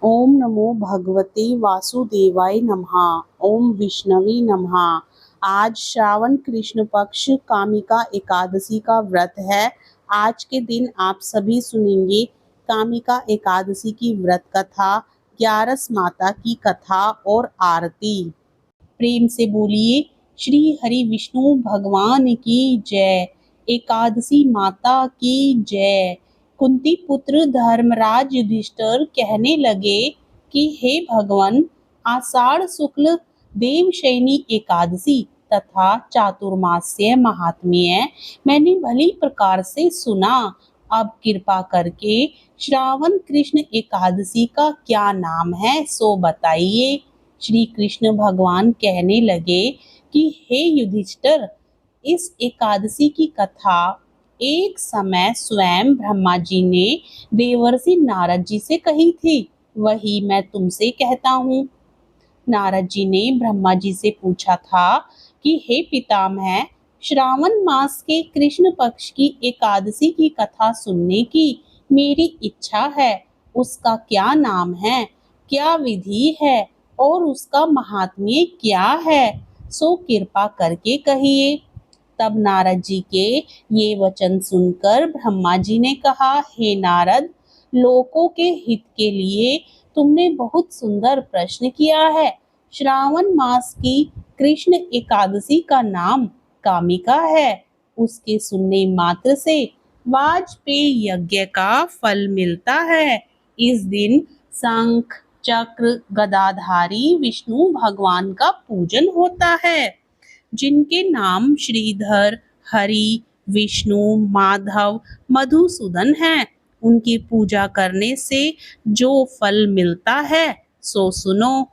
ओम नमो भगवते वासुदेवाय नमः। ओम विष्णवे नमः। आज श्रावण कृष्ण पक्ष कामिका एकादशी का व्रत है। आज के दिन आप सभी सुनेंगे कामिका एकादशी की व्रत कथा, 11 माता की कथा और आरती। प्रेम से बोलिए श्री हरि विष्णु भगवान की जय। एकादशी माता की जय। कुंती पुत्र धर्मराज युधिष्ठिर कहने लगे कि हे भगवान, आषाढ़ शुक्ल देवशयनी एकादशी तथा चातुर्मास्य महात्म्य मैंने भली प्रकार से सुना। अब कृपा करके श्रावण कृष्ण एकादशी का क्या नाम है सो बताइए। श्री कृष्ण भगवान कहने लगे कि हे युधिष्ठिर, इस एकादशी की कथा एक समय स्वयं ब्रह्मा जी ने देवर्षि नारद जी से कही थी, वही मैं तुमसे कहता हूँ। नारद जी ने ब्रह्मा जी से पूछा था कि हे पितामह, श्रावण मास के कृष्ण पक्ष की एकादशी की कथा सुनने की मेरी इच्छा है। उसका क्या नाम है, क्या विधि है और उसका महात्म्य क्या है, सो कृपा करके कहिए। तब नारद जी के ये वचन सुनकर ब्रह्मा जी ने कहा, हे नारद, लोकों के हित के लिए तुमने बहुत सुंदर प्रश्न किया है। श्रावण मास की कृष्ण एकादशी का नाम कामिका है। उसके सुनने मात्र से वाजपेय यज्ञ का फल मिलता है। इस दिन शंख चक्र गदाधारी विष्णु भगवान का पूजन होता है। जिनके नाम श्रीधर, हरि, विष्णु, माधव, मधुसूदन हैं, उनकी पूजा करने से जो फल मिलता है सो सुनो।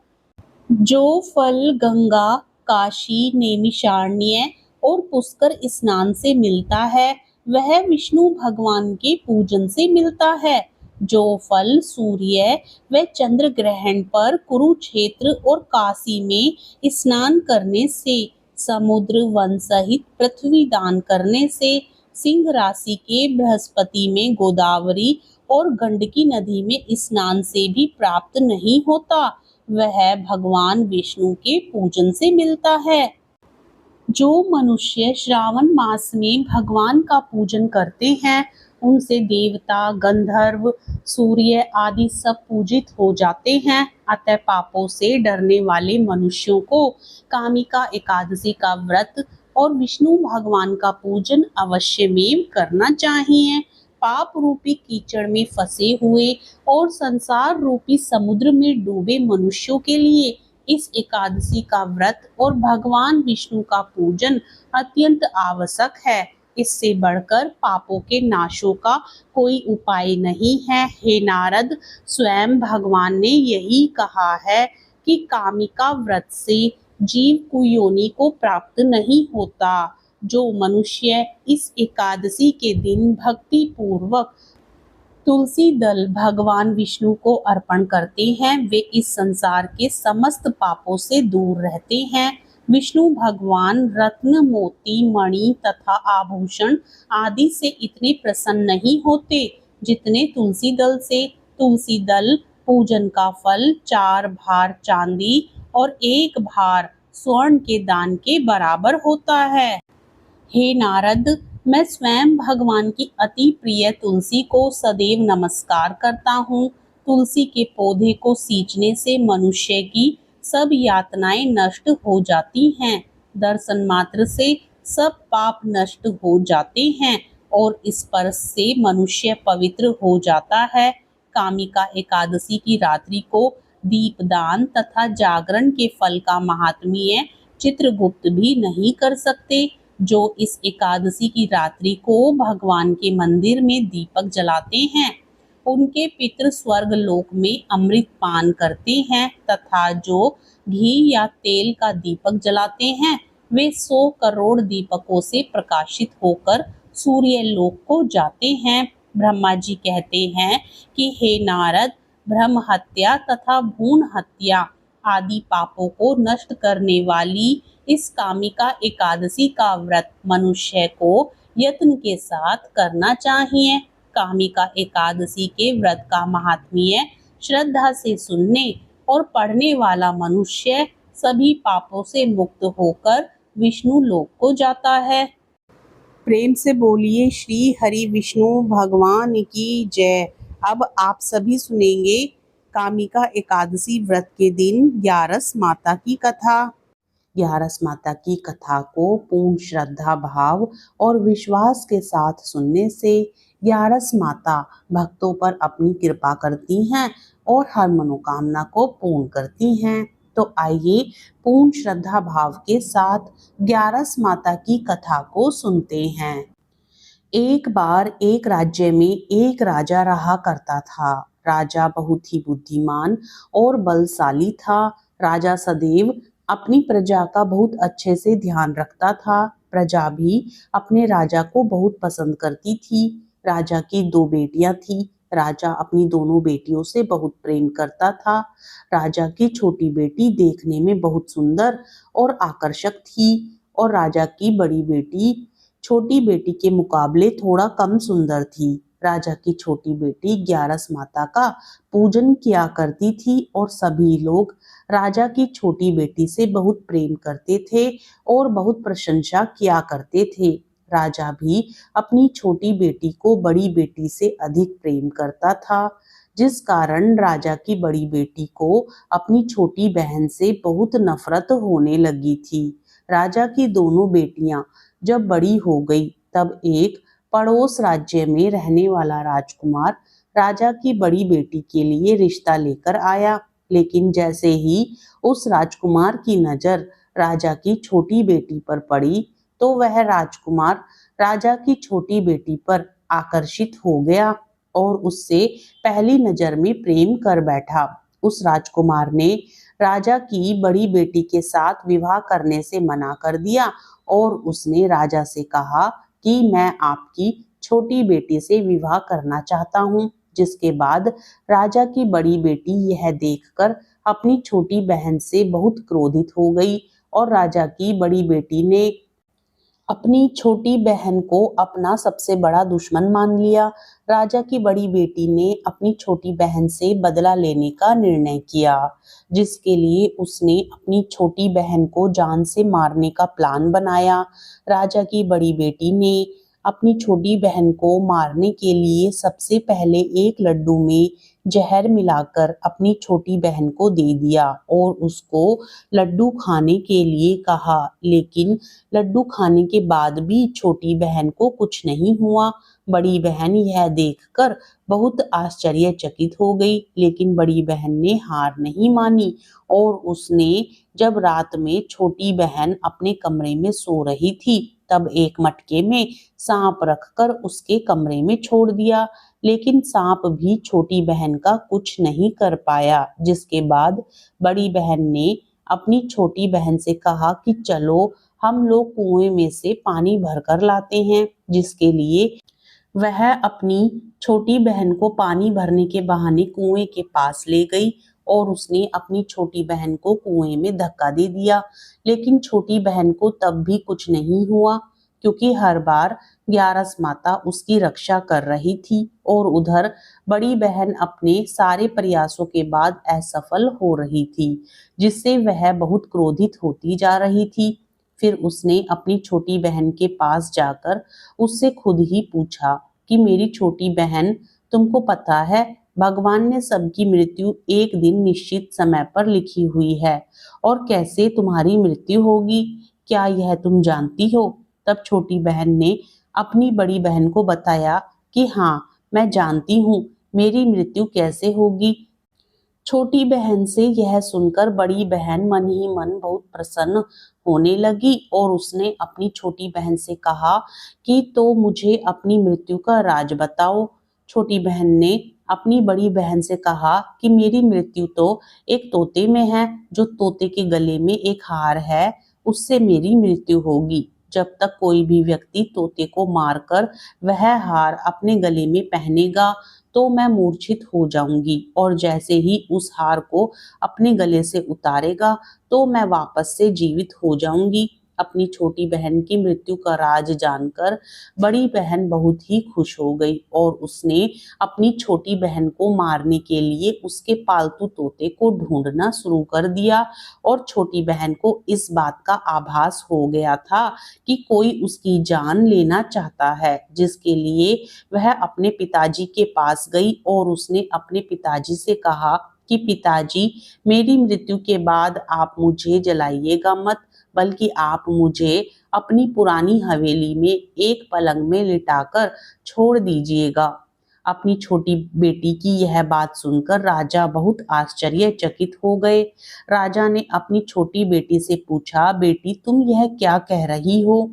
जो फल गंगा, काशी, नैमिषारण्य और पुष्कर स्नान से मिलता है, वह विष्णु भगवान के पूजन से मिलता है। जो फल सूर्य व चंद्र ग्रहण पर कुरुक्षेत्र और काशी में स्नान करने से, समुद्र वन सहित पृथ्वी दान करने से, सिंह राशि के बृहस्पति में गोदावरी और गंडकी नदी में स्नान से भी प्राप्त नहीं होता, वह भगवान विष्णु के पूजन से मिलता है। जो मनुष्य श्रावण मास में भगवान का पूजन करते हैं, उनसे देवता, गंधर्व, सूर्य आदि सब पूजित हो जाते हैं। अतः पापों से डरने वाले मनुष्यों को कामिका एकादशी का व्रत और विष्णु भगवान का पूजन अवश्य में करना चाहिए। पाप रूपी कीचड़ में फंसे हुए और संसार रूपी समुद्र में डूबे मनुष्यों के लिए इस एकादशी का व्रत और भगवान विष्णु का पूजन अत्यंत आवश्यक है। इससे बढ़कर पापों के नाशों का कोई उपाय नहीं है। हे नारद, स्वयं भगवान ने यही कहा है कि कामिका व्रत से जीव को योनि को प्राप्त नहीं होता। जो मनुष्य इस एकादशी के दिन भक्ति पूर्वक तुलसी दल भगवान विष्णु को अर्पण करते हैं, वे इस संसार के समस्त पापों से दूर रहते हैं। विष्णु भगवान रत्न, मोती, मणि तथा आभूषण आदि से इतने प्रसन्न नहीं होते जितने तुलसी दल से। तुलसी दल पूजन का फल 4 भार चांदी और 1 भार स्वर्ण के दान के बराबर होता है। हे नारद, मैं स्वयं भगवान की अति प्रिय तुलसी को सदैव नमस्कार करता हूँ। तुलसी के पौधे को सींचने से मनुष्य की सब यातनाएं नष्ट हो जाती हैं। दर्शन मात्र से सब पाप नष्ट हो जाते हैं और स्पर्श से मनुष्य पवित्र हो जाता है। कामिका एकादशी की रात्रि को दीपदान तथा जागरण के फल का महात्म्य चित्रगुप्त भी नहीं कर सकते। जो इस एकादशी की रात्रि को भगवान के मंदिर में दीपक जलाते हैं, उनके पितृ स्वर्ग लोक में अमृत पान करते हैं तथा जो घी या तेल का दीपक जलाते हैं, वे 100 करोड़ दीपकों से प्रकाशित होकर सूर्य लोक को जाते हैं। ब्रह्मा जी कहते हैं कि हे नारद, ब्रह्म हत्या तथा भ्रूण हत्या आदि पापों को नष्ट करने वाली इस कामिका एकादशी का व्रत मनुष्य को यत्न के साथ करना चाहिए। कामिका एकादशी के व्रत का महात्म्य श्रद्धा से सुनने और पढ़ने वाला मनुष्य सभी पापों से मुक्त होकर विष्णु लोक को जाता है। प्रेम से बोलिए श्री हरि विष्णु भगवान की जय। अब आप सभी सुनेंगे कामिका एकादशी व्रत के दिन ग्यारस माता की कथा। ग्यारस माता की कथा को पूर्ण श्रद्धा भाव और विश्वास के साथ सुनने से ग्यारस माता भक्तों पर अपनी कृपा करती हैं और हर मनोकामना को पूर्ण करती हैं। तो आइए पूर्ण श्रद्धा भाव के साथ ग्यारस माता की कथा को सुनते हैं। एक बार एक राज्य में एक राजा रहा करता था। राजा बहुत ही बुद्धिमान और बलशाली था। राजा सदैव अपनी प्रजा का बहुत अच्छे से ध्यान रखता था। प्रजा भी अपने राजा को बहुत पसंद करती थी। राजा की दो बेटियां थी। राजा अपनी दोनों बेटियों से बहुत प्रेम करता था। राजा की छोटी बेटी देखने में बहुत सुंदर और आकर्षक थी और राजा की बड़ी बेटी छोटी बेटी के मुकाबले थोड़ा कम सुंदर थी। राजा की छोटी बेटी ग्यारस माता का पूजन किया करती थी और सभी लोग राजा की छोटी बेटी से बहुत प्रेम करते थे और बहुत प्रशंसा किया करते थे। राजा भी अपनी छोटी बेटी को बड़ी बेटी से अधिक प्रेम करता था, जिस कारण राजा की बड़ी बेटी को अपनी छोटी बहन से बहुत नफरत होने लगी थी। राजा की दोनों बेटियां जब बड़ी हो गई तब एक पड़ोस राज्य में रहने वाला राजकुमार राजा की बड़ी बेटी के लिए रिश्ता लेकर आया। लेकिन जैसे ही उस राजकुमार की नजर राजा की छोटी बेटी पर पड़ी तो वह राजकुमार राजा की छोटी बेटी पर आकर्षित हो गया और उससे पहली नजर में प्रेम कर बैठा। उस राजकुमार ने राजा की बड़ी बेटी के साथ विवाह करने से मना कर दिया और उसने राजा से कहा कि मैं आपकी छोटी बेटी से विवाह करना चाहता हूँ। जिसके बाद राजा की बड़ी बेटी यह देखकर अपनी छोटी बहन से बहुत क्रोधित हो गई और राजा की बड़ी बेटी ने अपनी छोटी बहन को अपना सबसे बड़ा दुश्मन मान लिया। राजा की बड़ी बेटी ने अपनी छोटी बहन से बदला लेने का निर्णय किया, जिसके लिए उसने अपनी छोटी बहन को जान से मारने का प्लान बनाया। राजा की बड़ी बेटी ने अपनी छोटी बहन को मारने के लिए सबसे पहले एक लड्डू में जहर मिलाकर अपनी छोटी बहन को दे दिया और उसको लड्डू खाने के लिए कहा। लेकिन लड्डू खाने के बाद भी छोटी बहन को कुछ नहीं हुआ। बड़ी बहन यह देखकर बहुत आश्चर्यचकित हो गई, लेकिन बड़ी बहन ने हार नहीं मानी और उसने जब रात में छोटी बहन अपने कमरे में सो रही थी तब एक मटके में सांप रखकर उसके कमरे में छोड़ दिया। लेकिन सांप भी छोटी बहन का कुछ नहीं कर पाया। जिसके बाद बड़ी बहन ने अपनी छोटी बहन से कहा कि चलो हम लोग कुएं में से पानी भरकर लाते हैं, जिसके लिए वह अपनी छोटी बहन को पानी भरने के बहाने कुएं के पास ले गई और उसने अपनी छोटी बहन को कुएं में धक्का दे दिया। लेकिन छोटी बहन को तब भी कुछ नहीं हुआ, क्योंकि हर बार ग्यारस माता उसकी रक्षा कर रही थी और उधर बड़ी बहन अपने सारे प्रयासों के बाद असफल हो रही थी, जिससे वह बहुत क्रोधित होती जा रही थी। फिर उसने अपनी छोटी बहन के पास जाकर उससे खुद ही पूछा कि मेरी छोटी बहन, तुमको पता है भगवान ने सबकी मृत्यु एक दिन निश्चित समय पर लिखी हुई है और कैसे तुम्हारी मृत्यु होगी, क्या यह तुम जानती हो? तब छोटी बहन ने अपनी बड़ी बहन को बताया कि हाँ, मैं जानती हूँ मेरी मृत्यु कैसे होगी। छोटी बहन से यह सुनकर बड़ी बहन मन ही मन बहुत प्रसन्न होने लगी और उसने अपनी छोटी बहन से कहा कि तो मुझे अपनी मृत्यु का राज बताओ। छोटी बहन ने अपनी बड़ी बहन से कहा कि मेरी मृत्यु तो एक तोते में है, जो तोते के गले में एक हार है, उससे मेरी मृत्यु होगी। जब तक कोई भी व्यक्ति तोते को मारकर वह हार अपने गले में पहनेगा तो मैं मूर्छित हो जाऊंगी और जैसे ही उस हार को अपने गले से उतारेगा तो मैं वापस से जीवित हो जाऊंगी। अपनी छोटी बहन की मृत्यु का राज जानकर बड़ी बहन बहुत ही खुश हो गई और उसने अपनी छोटी बहन को मारने के लिए उसके पालतू तोते को ढूंढना शुरू कर दिया और छोटी बहन को इस बात का आभास हो गया था कि कोई उसकी जान लेना चाहता है, जिसके लिए वह अपने पिताजी के पास गई और उसने अपने पिताजी से कहा कि पिताजी, मेरी मृत्यु के बाद आप मुझे जलाइएगा मत, बल्कि आप मुझे अपनी पुरानी हवेली में एक पलंग में लिटाकर छोड़ दीजिएगा। अपनी छोटी बेटी की यह बात सुनकर राजा बहुत आश्चर्यचकित हो गए। राजा ने अपनी छोटी बेटी से पूछा, बेटी तुम यह क्या कह रही हो?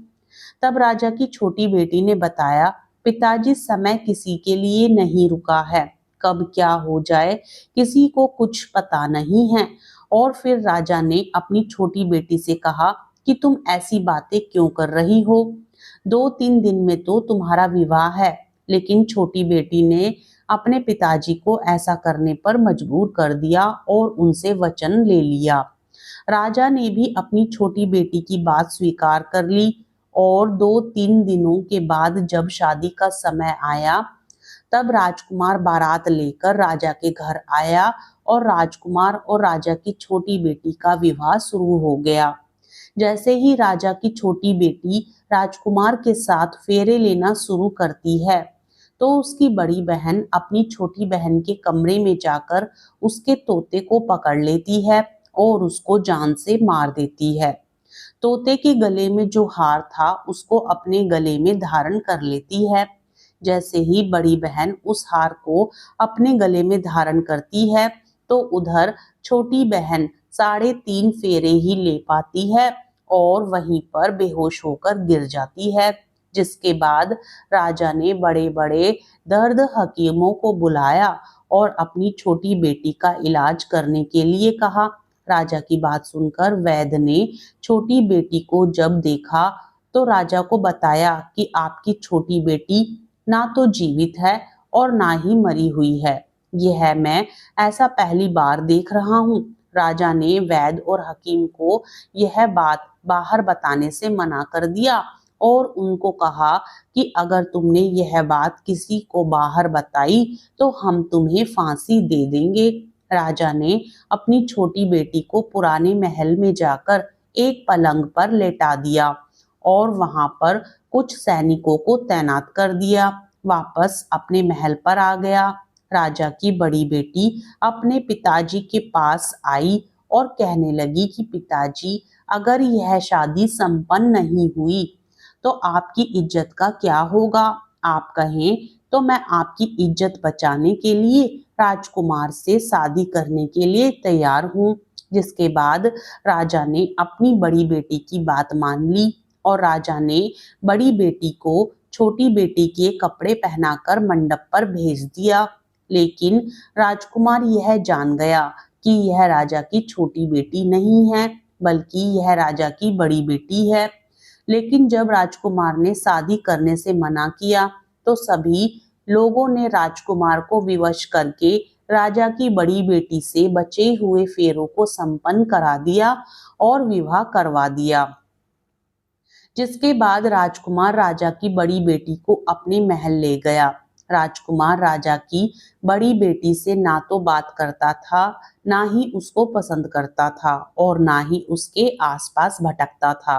तब राजा की छोटी बेटी ने बताया, पिताजी समय किसी के लिए नहीं रुका है, कब क्या हो जाए किसी को कुछ पता नहीं है। और फिर राजा ने अपनी छोटी बेटी से कहा कि तुम ऐसी बातें क्यों कर रही हो? 2-3 दिन में तो तुम्हारा विवाह है। लेकिन छोटी बेटी ने अपने पिताजी को ऐसा करने पर मजबूर कर दिया और उनसे वचन ले लिया। राजा ने भी अपनी छोटी बेटी की बात स्वीकार कर ली और 2-3 दिनों के बाद जब शादी का समय आया, तब राजकुमार बारात लेकर राजा के घर आया और राजकुमार और राजा की छोटी बेटी का विवाह शुरू हो गया। जैसे ही राजा की छोटी बेटी राजकुमार के साथ फेरे लेना शुरू करती है, तो उसकी बड़ी बहन अपनी छोटी बहन के कमरे में जाकर उसके तोते को पकड़ लेती है और उसको जान से मार देती है। तोते के गले में जो हार था उसको अपने गले में धारण कर लेती है। जैसे ही बड़ी बहन उस हार को अपने गले में धारण करती है, तो उधर छोटी बहन 3.5 फेरे ही ले पाती है और वहीं पर बेहोश होकर गिर जाती है। जिसके बाद राजा ने बड़े बड़े दर्द हकीमों को बुलाया और अपनी छोटी बेटी का इलाज करने के लिए कहा। राजा की बात सुनकर वैद्य ने छोटी बेटी को जब देखा, तो राजा को बताया कि आपकी छोटी बेटी ना तो जीवित है और ना ही मरी हुई है। यह मैं ऐसा पहली बार देख रहा हूँ। राजा ने वैद्य और हकीम को यह बात बाहर बताने से मना कर दिया और उनको कहा कि अगर तुमने यह बात किसी को बाहर बताई तो हम तुम्हें फांसी दे देंगे। राजा ने अपनी छोटी बेटी को पुराने महल में जाकर एक पलंग पर लेटा दिया और वहां पर कुछ सैनिकों को तैनात कर दिया। वापस अपने महल पर आ गया। राजा की बड़ी बेटी अपने पिताजी के पास आई और कहने लगी कि पिताजी, अगर यह शादी संपन्न नहीं हुई तो आपकी इज्जत का क्या होगा? आप कहें तो मैं आपकी इज्जत बचाने के लिए राजकुमार से शादी करने के लिए तैयार हूँ। जिसके बाद राजा ने अपनी बड़ी बेटी की बात मान ली और राजा ने बड़ी बेटी को छोटी बेटी के कपड़े पहनाकर मंडप पर भेज दिया। लेकिन राजकुमार यह जान गया कि यह राजा की छोटी बेटी नहीं है, बल्कि यह राजा की बड़ी बेटी है। लेकिन जब राजकुमार ने शादी करने से मना किया, तो सभी लोगों ने राजकुमार को विवश करके राजा की बड़ी बेटी से बचे हुए फेरों को संपन्न करा दिया और विवाह करवा दिया। जिसके बाद राजकुमार राजा की बड़ी बेटी को अपने महल ले गया। राजकुमार राजा की बड़ी बेटी से ना तो बात करता था, ना ही उसको पसंद करता था और ना ही उसके आसपास भटकता था।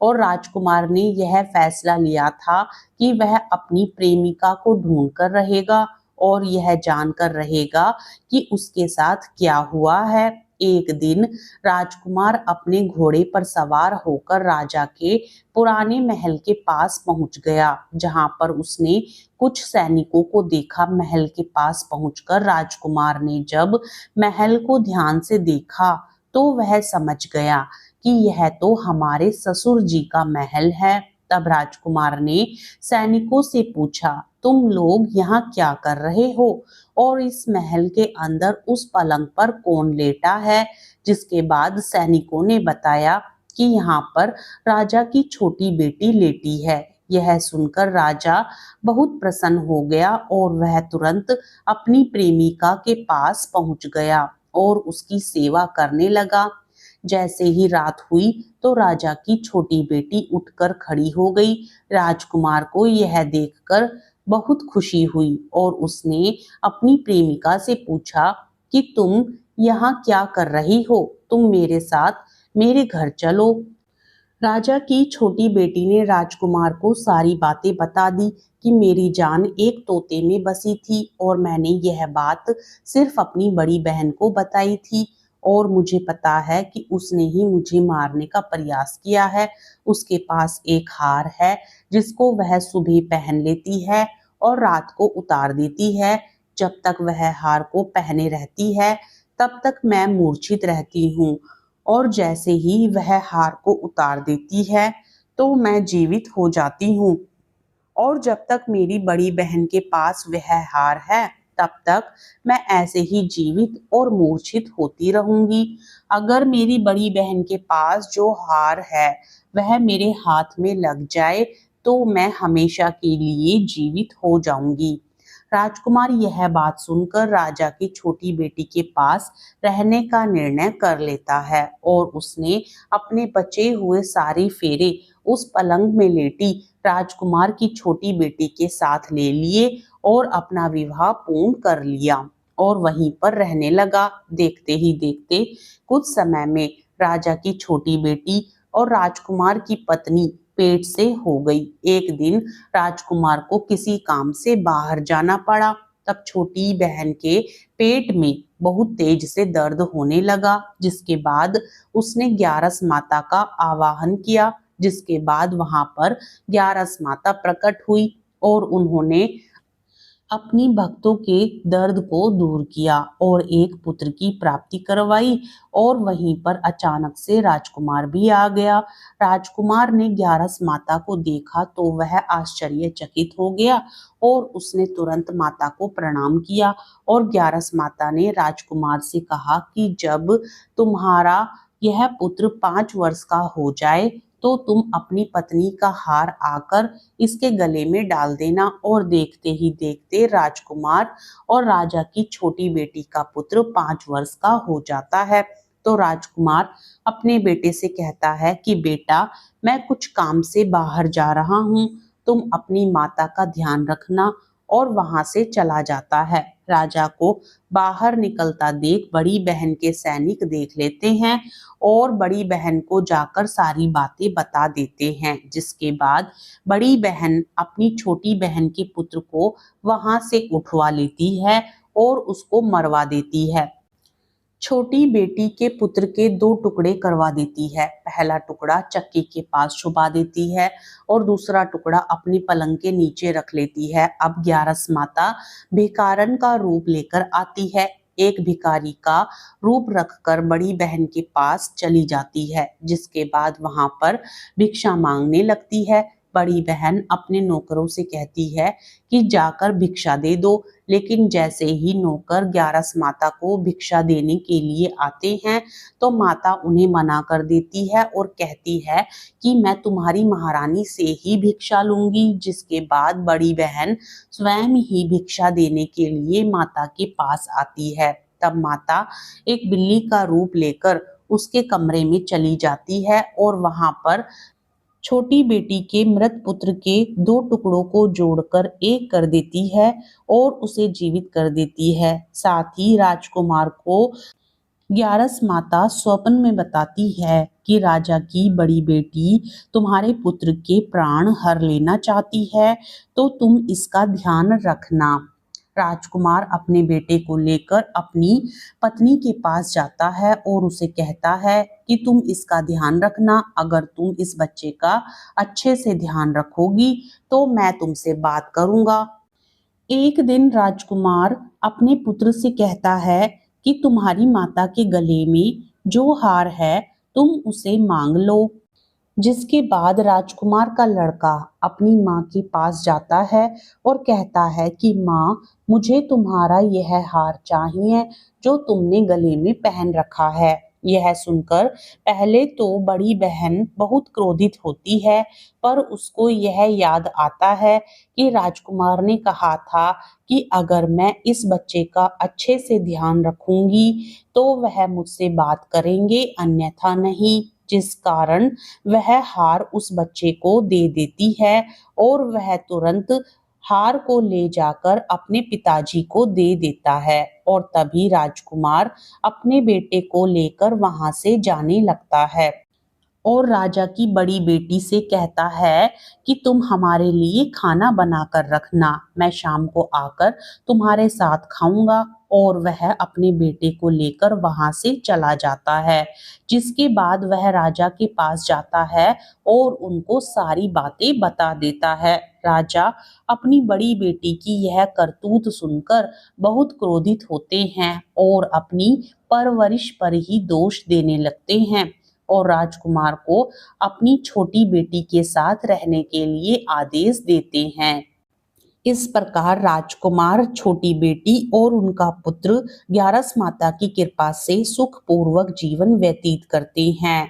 और राजकुमार ने यह फैसला लिया था कि वह अपनी प्रेमिका को ढूंढ कर रहेगा और यह जानकर रहेगा कि उसके साथ क्या हुआ है। एक दिन राजकुमार अपने घोड़े पर सवार होकर राजा के पुराने महल के पास पहुंच गया, जहां पर उसने कुछ सैनिकों को देखा। महल के पास पहुंचकर राजकुमार ने जब महल को ध्यान से देखा, तो वह समझ गया कि यह तो हमारे ससुर जी का महल है। तब राजकुमार ने सैनिकों से पूछा, तुम लोग यहाँ क्या कर रहे हो और इस महल के अंदर उस पलंग पर कौन लेटा है? जिसके बाद सैनिकों ने बताया कि यहाँ पर राजा की छोटी बेटी लेटी है। यह सुनकर राजा बहुत प्रसन्न हो गया और वह तुरंत अपनी प्रेमिका के पास पहुंच गया और उसकी सेवा करने लगा। जैसे ही रात हुई तो राजा की छोटी बेटी उठकर खड़ी हो गई। राजकुमार को यह देखकर बहुत खुशी हुई और उसने अपनी प्रेमिका से पूछा कि तुम यहाँ क्या कर रही हो? तुम मेरे साथ मेरे घर चलो। राजा की छोटी बेटी ने राजकुमार को सारी बातें बता दी कि मेरी जान एक तोते में बसी थी और मैंने यह बात सिर्फ अपनी बड़ी बहन को बताई थी और मुझे पता है कि उसने ही मुझे मारने का प्रयास किया है। उसके पास एक हार है जिसको वह सुबह पहन लेती है और रात को उतार देती है। जब तक वह हार को पहने रहती है तब तक मैं मूर्छित रहती हूँ और जैसे ही वह हार को उतार देती है तो मैं जीवित हो जाती हूँ और जब तक मेरी बड़ी बहन के पास वह हार है तब तक मैं ऐसे ही जीवित और मूर्छित होती रहूंगी। अगर मेरी बड़ी बहन के पास जो हार है वह मेरे हाथ में लग जाए तो मैं हमेशा के लिए जीवित हो जाऊंगी। राजकुमार यह बात सुनकर राजा की छोटी बेटी के पास रहने का निर्णय कर लेता है और उसने अपने बचे हुए सारे फेरे उस पलंग में लेटी राजकुमार की छोटी बेटी के साथ ले लिए और अपना विवाह पूर्ण कर लिया और वहीं पर रहने लगा। देखते ही देखते कुछ समय में राजा की छोटी बेटी और राजकुमार की पत्नी पेट से हो गई। एक दिन राजकुमार को किसी काम से बाहर जाना पड़ा। तब छोटी बहन के पेट में बहुत तेज से दर्द होने लगा, जिसके बाद उसने ग्यारस माता का आवाहन किया। जिसके बाद वहां पर ग्यारस माता प्रकट हुई और उन्होंने अपनी भक्तों के दर्द को दूर किया और एक पुत्र की प्राप्ति करवाई और वहीं पर अचानक से राजकुमार भी आ गया। राजकुमार ने ग्यारस माता को देखा तो वह आश्चर्यचकित हो गया और उसने तुरंत माता को प्रणाम किया और ग्यारस माता ने राजकुमार से कहा कि जब तुम्हारा यह पुत्र 5 वर्ष का हो जाए तो तुम अपनी पत्नी का हार आकर इसके गले में डाल देना। और देखते ही देखते राजकुमार और राजा की छोटी बेटी का पुत्र 5 वर्ष का हो जाता है। तो राजकुमार अपने बेटे से कहता है कि बेटा, मैं कुछ काम से बाहर जा रहा हूँ, तुम अपनी माता का ध्यान रखना। और वहां से चला जाता है। राजा को बाहर निकलता देख बड़ी बहन के सैनिक देख लेते हैं और बड़ी बहन को जाकर सारी बातें बता देते हैं, जिसके बाद बड़ी बहन अपनी छोटी बहन के पुत्र को वहां से उठवा लेती है और उसको मरवा देती है। छोटी बेटी के पुत्र के 2 टुकड़े करवा देती है। पहला टुकड़ा चक्की के पास छुपा देती है और दूसरा टुकड़ा अपनी पलंग के नीचे रख लेती है। अब ग्यारस माता भिखारन का रूप लेकर आती है। एक भिखारी का रूप रखकर बड़ी बहन के पास चली जाती है, जिसके बाद वहां पर भिक्षा मांगने लगती है। बड़ी बहन अपने नौकरों से कहती है कि जाकर भिक्षा दे दो, लेकिन जैसे ही नौकर ग्यारस माता को भिक्षा देने के लिए आते हैं तो माता उन्हें मना कर देती है और कहती है कि मैं तुम्हारी महारानी से ही भिक्षा लूंगी। जिसके बाद बड़ी बहन स्वयं ही भिक्षा देने के लिए माता के पास आती है। तब माता एक बिल्ली का रूप लेकर उसके कमरे में चली जाती है और वहां पर छोटी बेटी के मृत पुत्र के 2 टुकड़ों को जोड़कर एक कर देती है और उसे जीवित कर देती है। साथ ही राजकुमार को ग्यारस माता स्वप्न में बताती है कि राजा की बड़ी बेटी तुम्हारे पुत्र के प्राण हर लेना चाहती है, तो तुम इसका ध्यान रखना। राजकुमार अपने बेटे को लेकर अपनी पत्नी के पास जाता है और उसे कहता है कि तुम इसका ध्यान रखना। अगर तुम इस बच्चे का अच्छे से ध्यान रखोगी तो मैं तुमसे बात करूंगा। एक दिन राजकुमार अपने पुत्र से कहता है कि तुम्हारी माता के गले में जो हार है तुम उसे मांग लो। जिसके बाद राजकुमार का लड़का अपनी माँ के पास जाता है और कहता है कि माँ, मुझे तुम्हारा यह हार चाहिए जो तुमने गले में पहन रखा है। यह सुनकर पहले तो बड़ी बहन बहुत क्रोधित होती है, पर उसको यह याद आता है कि राजकुमार ने कहा था कि अगर मैं इस बच्चे का अच्छे से ध्यान रखूंगी तो वह मुझसे बात करेंगे, अन्यथा नहीं। जिस कारण वह हार उस बच्चे को दे देती है और वह तुरंत हार को ले जाकर अपने पिताजी को दे देता है और तभी राजकुमार अपने बेटे को लेकर वहां से जाने लगता है और राजा की बड़ी बेटी से कहता है कि तुम हमारे लिए खाना बनाकर रखना, मैं शाम को आकर तुम्हारे साथ खाऊंगा। और वह अपने बेटे को लेकर वहां से चला जाता है, जिसके बाद वह राजा के पास जाता है और उनको सारी बातें बता देता है। राजा अपनी बड़ी बेटी की यह करतूत सुनकर बहुत क्रोधित होते हैं और अपनी परवरिश पर ही दोष देने लगते हैं और राजकुमार को अपनी छोटी बेटी के साथ रहने के लिए आदेश देते हैं। इस प्रकार राजकुमार, छोटी बेटी और उनका पुत्र ग्यारस माता की कृपा से सुखपूर्वक जीवन व्यतीत करते हैं।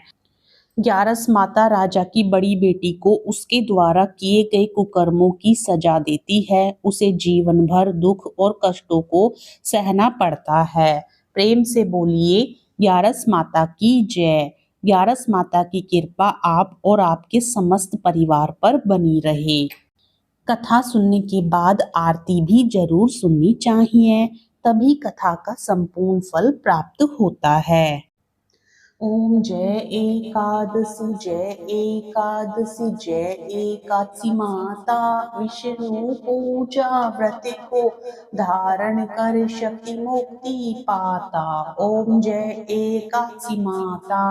ग्यारस माता राजा की बड़ी बेटी को उसके द्वारा किए गए कुकर्मों की सजा देती है। उसे जीवन भर दुख और कष्टों को सहना पड़ता है। प्रेम से बोलिए ग्यारस माता की जय। ग्यारस माता की कृपा आप और आपके समस्त परिवार पर बनी रहे। कथा सुनने के बाद आरती भी जरूर सुननी चाहिए, तभी कथा का संपूर्ण फल प्राप्त होता है। ओम जय एकादशी, जय एकादशी, जय एकादशी माता। विष्णु पूजा व्रत को धारण कर शक्ति मुक्ति पाता। ओम जय एकादशी माता,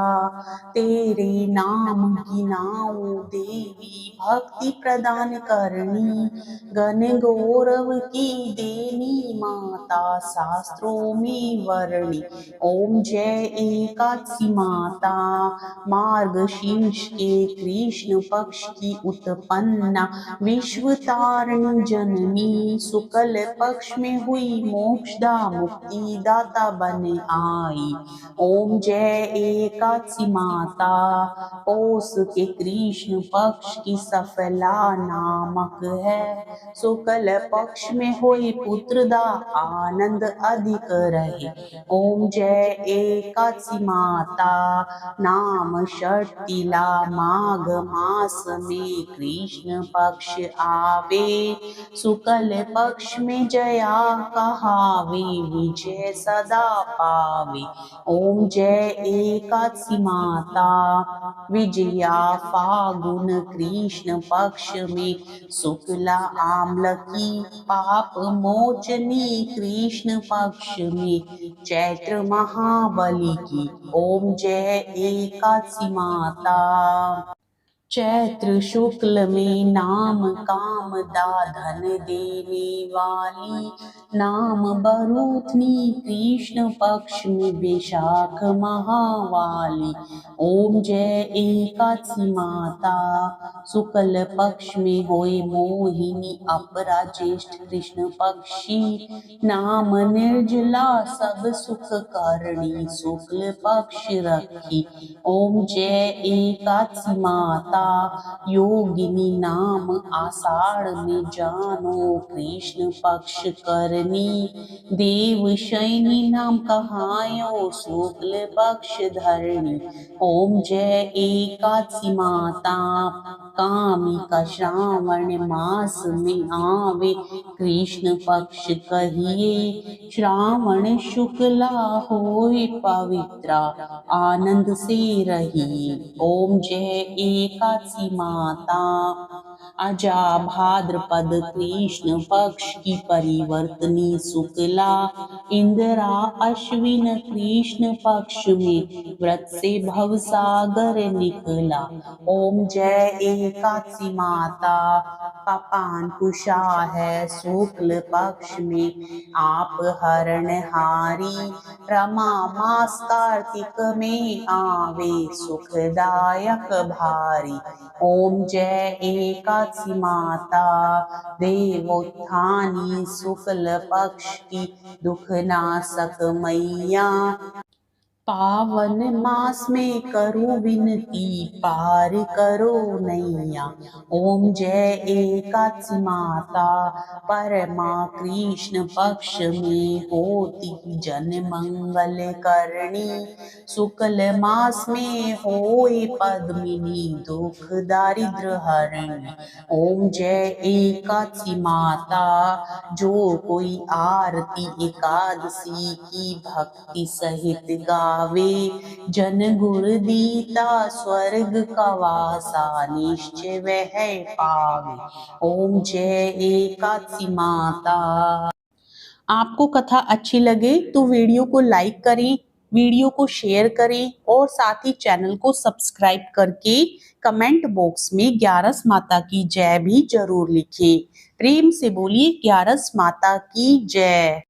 तेरे नाम की नाऊ देवी, भक्ति प्रदान करनी, गण गौरव की देनी माता, शास्त्रों में वर्णी। ओम जय एकादशी माता, मार्ग शीर्ष के कृष्ण पक्ष की उत्पन्ना, विश्व तारिणी जननी, शुक्ल पक्ष में हुई मोक्षदा, मुक्ति दाता बन आई। ओम जय एकादशी माता, पौष के कृष्ण पक्ष की सफला नामक है, शुक्ल पक्ष में हुई पुत्रदा, आनंद अधिक रहे। ओम जय एकादशी माता, नाम षटिला, माघ मास में कृष्ण पक्ष आवे, शुक्ल पक्ष में जया कहावे, विजय सदा पावे। ओम जय एकादशी माता, विजया फागुन कृष्ण पक्ष में, शुक्ला आम्ल की, पाप मोचनी कृष्ण पक्ष में, चैत्र महाबली की। ओम जय एकादशी माता, चैत्र शुक्ल में नाम कामदा, धन देने वाली, नाम बरूथनी कृष्ण पक्ष में, वैशाख महावाली। ओम जय एकादशी माता, शुक्ल पक्ष में होए मोहिनी, अपरा ज्येष्ठ कृष्ण पक्षी, नाम निर्जला, सब सुख करणी, शुक्ल पक्ष रखी। ओम जय एकादशी माता, योगिनी नाम, आषाढ़ में जानो कृष्ण पक्ष करनी, देव शयनी नाम कहायो, शुक्ल पक्ष धरणी। ओम जय एकादशी माता, कामिका श्रावण मास में आवे, कृष्ण पक्ष कहिए, श्रावण शुक्ला होए पवित्रा, आनंद से रहिए। ओम जय एकादशी माता, अजा भाद्रपद कृष्ण पक्ष की परिवर्तनी, शुक्ला इंदिरा अश्विन कृष्ण पक्ष में, व्रत से भवसागर निकला। ओम जय एकादशी माता, पापान कुशा है शुक्ल पक्ष में, आप हरण हारी, रमा मास कार्तिक में आवे, सुखदायक भारी। ओम जय एकादशी माता, देवोत्थानी शुक्ल पक्ष की, दुख नाशक मैया, पावन मास में करो विनती, पार करो नैया। ओम जय एकादशी माता, परमा कृष्ण पक्ष में होती जन मंगल करणी। शुक्ल मास में होए पद्मिनी, दुख दारिद्र हरणी। ओम जय एकादशी माता, जो कोई आरती एकादशी की भक्ति सहित गावे, जन गुर दीता स्वर्ग का वासा, निश्चय वह पावे। ओम जय एकादशी माता। आपको कथा अच्छी लगे तो वीडियो को लाइक करें, वीडियो को शेयर करें और साथ ही चैनल को सब्सक्राइब करके कमेंट बॉक्स में ग्यारस माता की जय भी जरूर लिखें। प्रेम से बोलिए ग्यारस माता की जय।